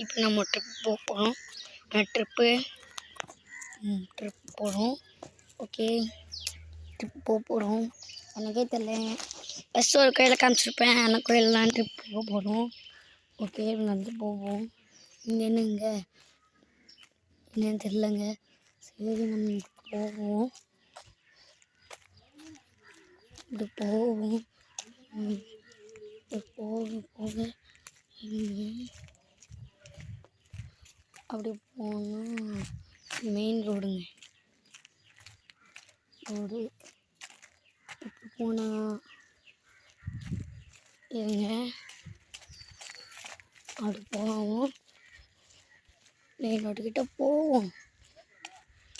இப்போ நம்ம ட்ரிப் போகிறோம். ட்ரிப் போகிறோம். ஓகே, ட்ரிப் போகிறோம். எனக்கே தெரியல, ஃபஸ்ட்டு ஒரு கோயிலை காமிச்சிருப்பேன். அந்த கோயிலெலாம் ட்ரிப் போக போகிறோம். ஓகே, வந்து போவோம். இங்கே என்னன்னு தெரிலங்க. சரி, நம்ம போவோம். இது போவோம். போக அப்படி போனால் மெயின் ரோடுங்க. ரோடு இப்போ போனால் இருங்க, அப்படி போவோம். மெயின் ரோடுக்கிட்ட போவோம்.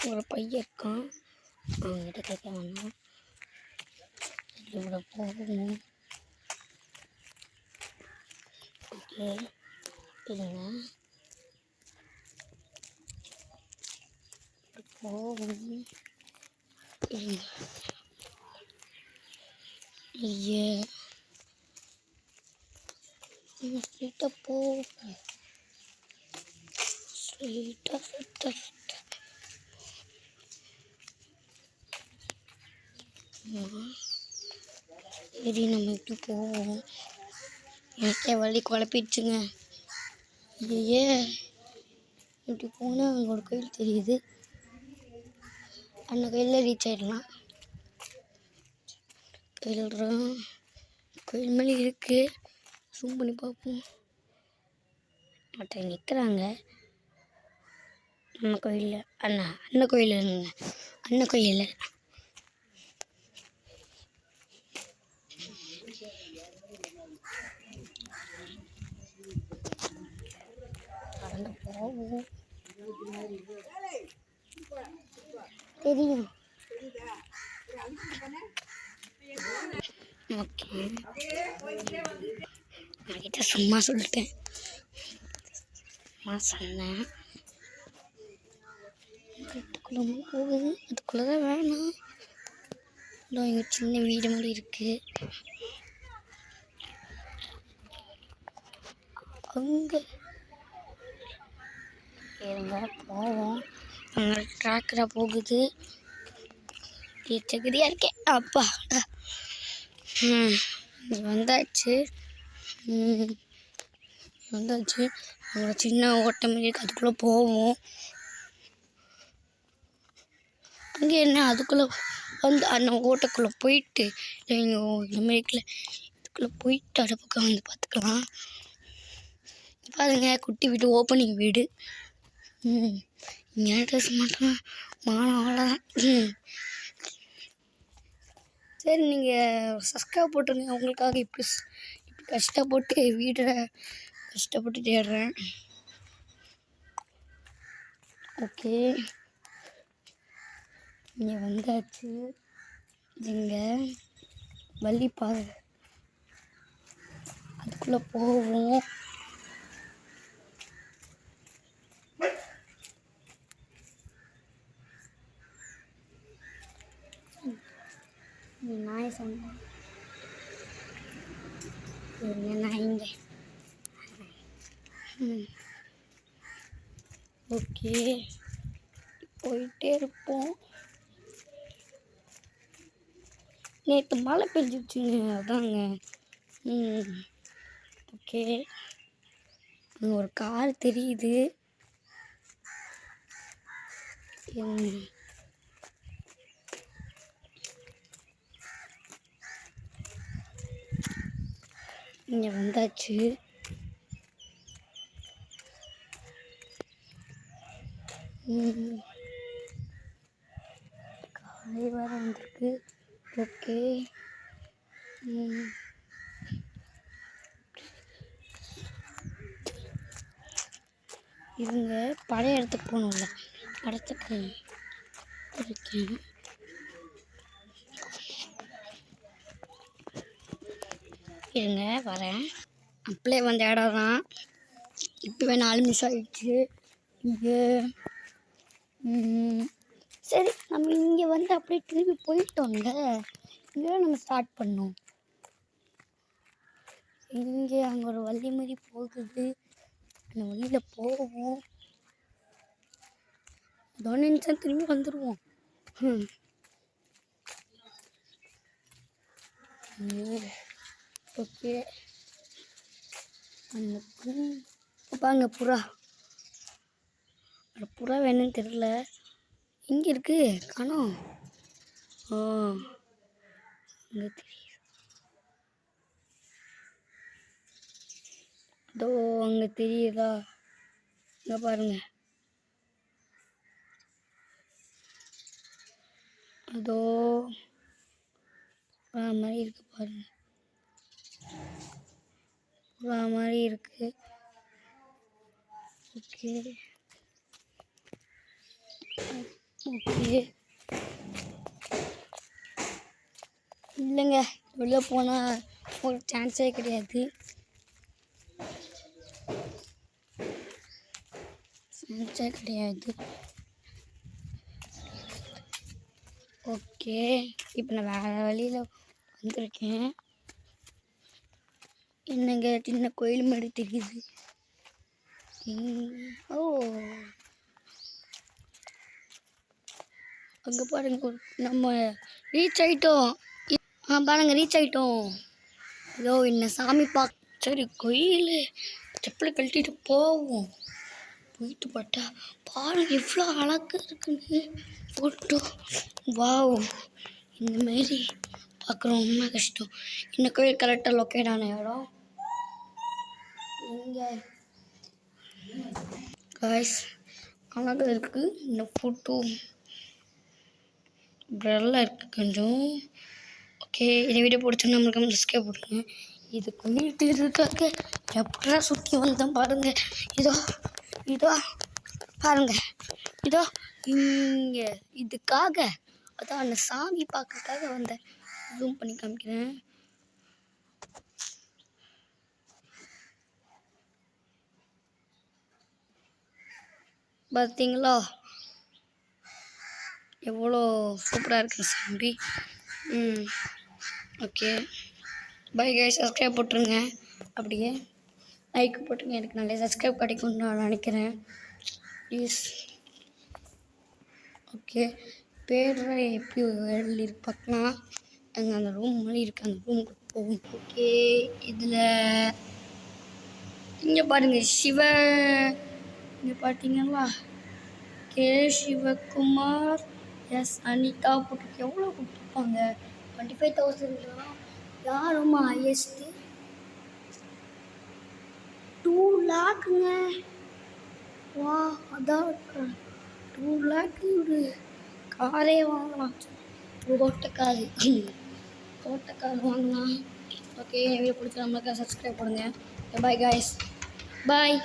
ஒரு பையன் இருக்கான், அவங்ககிட்ட கேட்க வேணாம். இவ்வளோ போவோம். ஓகே, இல்லைங்க, போவோம். ஐயே, ஸ்ட்ரீட்டாக போவோம். ஸ்ட்ரீட்டாக சரி, நம்ம இப்படி போவோம். எனக்கே வழி குழப்பிடுச்சுங்க. ஐயே, இப்படி போனால் அங்கே ஒரு கோயில் தெரியுது. அந்த கோயிலில் ரீச் ஆகிடலாம். கோயில் மேலே இருக்குது. ஜூம் பண்ணி பார்ப்போம். ஒருத்தர் நிற்கிறாங்க நம்ம கோயிலில். அந்த கோயிலில் அந்த கோயிலில் கடந்து போவோம். தெரியும். ஓகே, என்கிட்ட சும்மா சொல்லிட்டேன். சொன்னேன் வீட்டுக்குள்ள போகுது. அதுக்குள்ளதான் வேணாம். இதோ இங்கே சின்ன வீடு மாதிரி இருக்கு. அங்கே இருங்க, போவோம். அங்கே ட்ராக்கராக போகுது. சகதியாக இருக்கேன். அப்பா, வந்தாச்சு. அங்கே சின்ன ஓட்டம் இருக்கு, அதுக்குள்ளே போவோம். அங்கே என்ன, அதுக்குள்ளே வந்து அந்த ஓட்டக்குள்ளே போயிட்டு இந்த மாதிரிக்குள்ள இதுக்குள்ளே போயிட்டு அதை பக்கம் வந்து பார்த்துக்கலாம். பாருங்க, குட்டி வீடு, ஓப்பனிங் வீடு. இங்கே ட்ரெஸ் மட்டும் அவ்வளோதான். சரி, நீங்கள் சப்ஸ்கிரைப் போட்டுருங்க. உங்களுக்காக இப்படி கஷ்டப்பட்டு வீடை கஷ்டப்பட்டு தேடுறேன். ஓகே, இங்கே வந்தாச்சு. இங்கே வள்ளிப்பாறை, அதுக்குள்ளே போவோம். நாய் சொன்னேன், நாய்ங்க. ஓகே, போயிட்டே இருப்போம். நேற்று மழை பெஞ்சிச்சுங்க, அதாங்க. ஓகே, அங்கே ஒரு கார் தெரியுது. இங்கே வந்தாச்சு. காலை வேறு வந்திருக்கு. ஓகே, இவங்க பழைய இடத்துக்கு போகணும்ல, இடத்துக்கு இருக்கேன். இருங்க, வரேன். அப்படியே வந்த இடம் தான். இப்போவே 4 நிமிஷம் ஆகிடுச்சு. இங்கே சரி, நம்ம இங்கே வந்து அப்படியே திரும்பி போயிட்டோம்ல. இங்கே நம்ம ஸ்டார்ட் பண்ணோம். இங்கே அங்கே ஒரு வள்ளி மாதிரி போகுது. அந்த வழியில் போவோம். ஏதோ நினச்சா திரும்பி வந்துடுவோம். ஓகே. அந்த பாங்க புறா. அந்த புறா வேணும்னு தெரியல, இங்கே இருக்கு காணோம். இங்கே தெரியுது. அதோ அங்கே தெரியுதா? இங்கே பாருங்க, அதோ புறா மாதிரி இருக்கு பாருங்க, புறா மாதிரி இருக்கு. Okay okay. இல்லைங்க, வெளியே போனால் ஒரு சான்ஸே கிடையாது. ஓகே, இப்போ நான் வேறு வழியில் வந்திருக்கேன். என்னங்க சின்ன கோயில் மாதிரி தெரியுது. ஓ, அங்கே பாருங்க, நம்ம ரீச் ஆகிட்டோம். பாருங்க, ரீச் ஆகிட்டோம். இதோ என்ன சாமி பார்க்க. சரி, கோயில் செப்பலை கழட்டிட்டு போவோம். போயிட்டு பார்த்தா பாருங்க எவ்வளோ அழகாக இருக்குன்னு ஃபோட்டோ. வாவ், இந்தமாரி பார்க்குறோம் ரொம்ப கஷ்டம். இந்த கோயில் கரெக்டாக லொக்கேட் ஆன இடம் இங்கே. காய்ஸ் அழகாக இருக்குது இந்த ஃபோட்டோ, நல்லா இருக்குது கொஞ்சம். ஓகே, இந்த வீடியோ பிடிச்சா நம்மளுக்கு சப்ஸ்கிரைப் பண்ணுங்க. இது கோயில் இருக்காங்க, எப்படா சுற்றி வந்தோம் பாருங்கள். இதோ பாருங்க, இதோ இங்கே இதுக்காக, அதான் அந்த சாமி பார்க்கறதுக்காக வந்தேன். ஜூம் பண்ணி காமிக்கிறேன். பார்த்தீங்களா எவ்வளோ சூப்பராக இருக்குது சாமி. Okay, bye guys. சப்ஸ்கிரைப் போட்டுருங்க, அப்படியே லைக் போட்டுருங்க. எனக்கு நிறைய சப்ஸ்கிரைப் கிடைக்கும்னு நான் நினைக்கிறேன். ப்ளீஸ். ஓகே, பேர் எப்படி எழுதிருக்கு பார்க்கலாம். அங்கே அந்த ரூம் மாதிரி இருக்குது, அந்த ரூமுக்கு போகும். ஓகே, இதில் இங்கே பாருங்கள் சிவ, இங்கே பார்த்தீங்களா கே சிவகுமார் எஸ் அனிதா போட்டு எவ்வளோ கொடுத்துருப்பாங்க. 25,000 யாருமா ஹையஸ்ட்டு 2 லேக்குங்க. வா, அதான் 2 லேக்கு ஒரு காரே வாங்கலாம். தோட்டக்கார் வாங்கலாம். ஓகே, வீடியோ பிடிச்சா நம்மளுக்கு சப்ஸ்கிரைப் பண்ணுங்கள். பாய் காய்ஸ், பாய்.